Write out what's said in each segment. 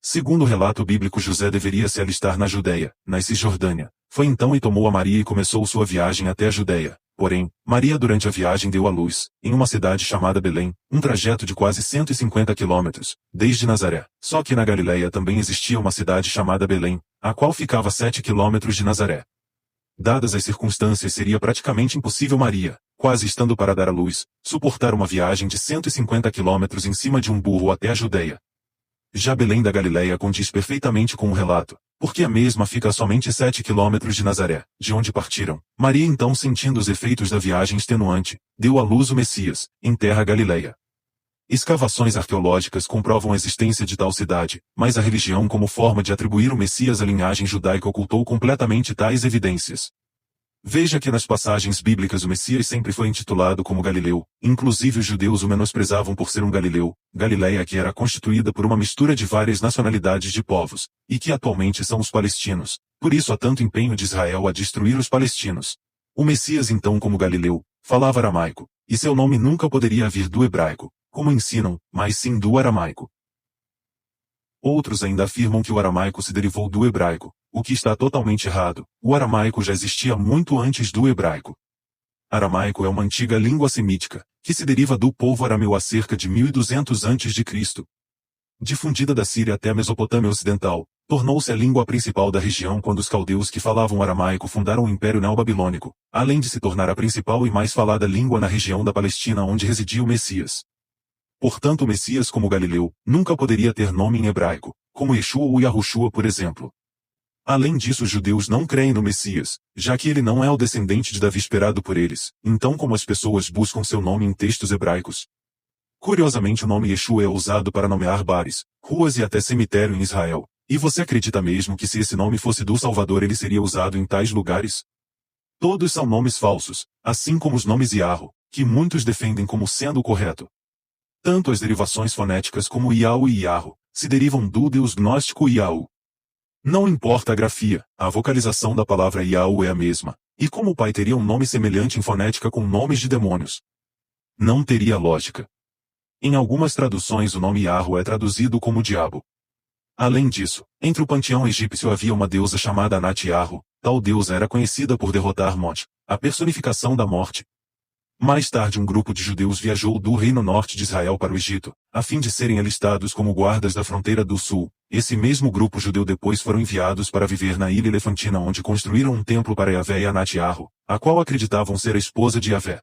Segundo o relato bíblico, José deveria se alistar na Judeia, na Cisjordânia. Foi então e tomou a Maria e começou sua viagem até a Judeia. Porém, Maria durante a viagem deu à luz, em uma cidade chamada Belém, um trajeto de quase 150 quilômetros, desde Nazaré. Só que na Galileia também existia uma cidade chamada Belém, a qual ficava a 7 quilômetros de Nazaré. Dadas as circunstâncias, seria praticamente impossível Maria, quase estando para dar à luz, suportar uma viagem de 150 quilômetros em cima de um burro até a Judeia. Já Belém da Galileia condiz perfeitamente com o relato, porque a mesma fica a somente 7 quilômetros de Nazaré, de onde partiram. Maria então, sentindo os efeitos da viagem extenuante, deu à luz o Messias, em terra Galileia. Escavações arqueológicas comprovam a existência de tal cidade, mas a religião como forma de atribuir o Messias à linhagem judaica ocultou completamente tais evidências. Veja que nas passagens bíblicas o Messias sempre foi intitulado como Galileu, inclusive os judeus o menosprezavam por ser um galileu, Galileia que era constituída por uma mistura de várias nacionalidades de povos, e que atualmente são os palestinos, por isso há tanto empenho de Israel a destruir os palestinos. O Messias então como Galileu, falava aramaico, e seu nome nunca poderia vir do hebraico, como ensinam, mas sim do aramaico. Outros ainda afirmam que o aramaico se derivou do hebraico, o que está totalmente errado. O aramaico já existia muito antes do hebraico. Aramaico é uma antiga língua semítica, que se deriva do povo arameu há cerca de 1200 a.C. Difundida da Síria até a Mesopotâmia Ocidental, tornou-se a língua principal da região quando os caldeus que falavam aramaico fundaram o Império Neobabilônico, além de se tornar a principal e mais falada língua na região da Palestina onde residia o Messias. Portanto, o Messias como Galileu nunca poderia ter nome em hebraico, como Yeshua ou Yahushua, por exemplo. Além disso, os judeus não creem no Messias, já que ele não é o descendente de Davi esperado por eles. Então, como as pessoas buscam seu nome em textos hebraicos? Curiosamente, o nome Yeshua é usado para nomear bares, ruas e até cemitério em Israel. E você acredita mesmo que se esse nome fosse do Salvador ele seria usado em tais lugares? Todos são nomes falsos, assim como os nomes Yahweh, que muitos defendem como sendo o correto. Tanto as derivações fonéticas como Yahu e Yahu se derivam do deus gnóstico Yahu. Não importa a grafia, a vocalização da palavra Yahu é a mesma, e como o pai teria um nome semelhante em fonética com nomes de demônios? Não teria lógica. Em algumas traduções o nome Yahu é traduzido como diabo. Além disso, entre o panteão egípcio havia uma deusa chamada Anat Yahu, tal deusa era conhecida por derrotar Mot, a personificação da morte. Mais tarde um grupo de judeus viajou do Reino Norte de Israel para o Egito, a fim de serem alistados como guardas da fronteira do sul. Esse mesmo grupo judeu depois foram enviados para viver na ilha Elefantina onde construíram um templo para Yahvé e Anat Yahu, a qual acreditavam ser a esposa de Yahvé.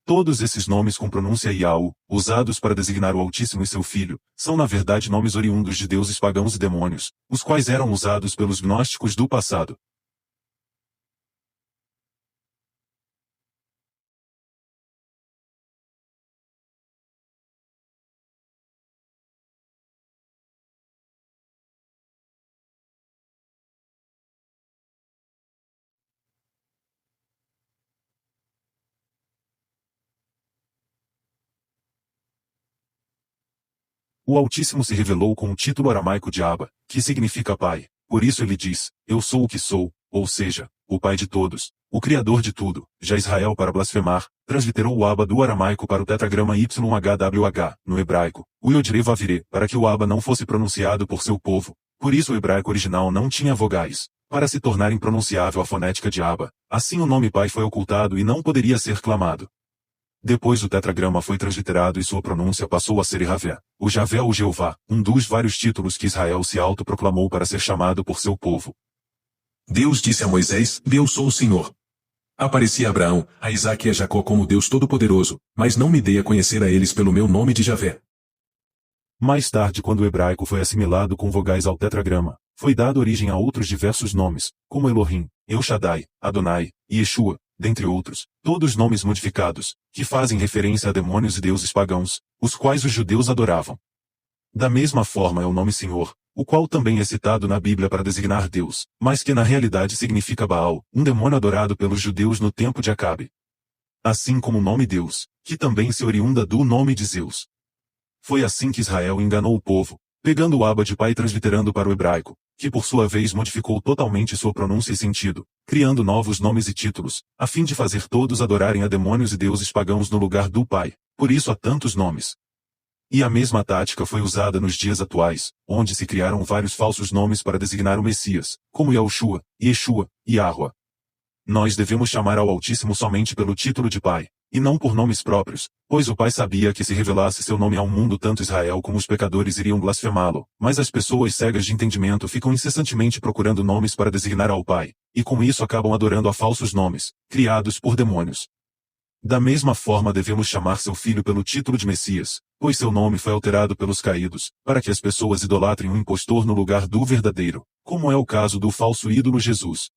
Todos esses nomes com pronúncia Yahu, usados para designar o Altíssimo e seu Filho, são na verdade nomes oriundos de deuses pagãos e demônios, os quais eram usados pelos gnósticos do passado. O Altíssimo se revelou com o título aramaico de Abba, que significa Pai. Por isso ele diz, eu sou o que sou, ou seja, o Pai de todos, o Criador de tudo. Já Israel, para blasfemar, transliterou o Abba do aramaico para o tetragrama YHWH, no hebraico, o Yod-Re-Vav-Re, para que o Abba não fosse pronunciado por seu povo. Por isso o hebraico original não tinha vogais. Para se tornar impronunciável a fonética de Abba, assim o nome Pai foi ocultado e não poderia ser clamado. Depois o tetragrama foi transliterado e sua pronúncia passou a ser Yahvé, o Javé ou Jeová, um dos vários títulos que Israel se autoproclamou para ser chamado por seu povo. Deus disse a Moisés, eu sou o Senhor. Apareci a Abraão, a Isaque e a Jacó como Deus Todo-Poderoso, mas não me dei a conhecer a eles pelo meu nome de Javé. Mais tarde, quando o hebraico foi assimilado com vogais ao tetragrama, foi dado origem a outros diversos nomes, como Elohim, El Shaddai, Adonai, e Yeshua, dentre outros, todos nomes modificados, que fazem referência a demônios e deuses pagãos, os quais os judeus adoravam. Da mesma forma é o nome Senhor, o qual também é citado na Bíblia para designar Deus, mas que na realidade significa Baal, um demônio adorado pelos judeus no tempo de Acabe. Assim como o nome Deus, que também se oriunda do nome de Zeus. Foi assim que Israel enganou o povo, pegando o Abba de pai e transliterando para o hebraico, que por sua vez modificou totalmente sua pronúncia e sentido, criando novos nomes e títulos, a fim de fazer todos adorarem a demônios e deuses pagãos no lugar do Pai. Por isso há tantos nomes. E a mesma tática foi usada nos dias atuais, onde se criaram vários falsos nomes para designar o Messias, como Yahushua, Yeshua, Yahua. Nós devemos chamar ao Altíssimo somente pelo título de Pai, e não por nomes próprios, pois o Pai sabia que se revelasse seu nome ao mundo tanto Israel como os pecadores iriam blasfemá-lo, mas as pessoas cegas de entendimento ficam incessantemente procurando nomes para designar ao Pai, e com isso acabam adorando a falsos nomes, criados por demônios. Da mesma forma devemos chamar seu filho pelo título de Messias, pois seu nome foi alterado pelos caídos, para que as pessoas idolatrem um impostor no lugar do verdadeiro, como é o caso do falso ídolo Jesus,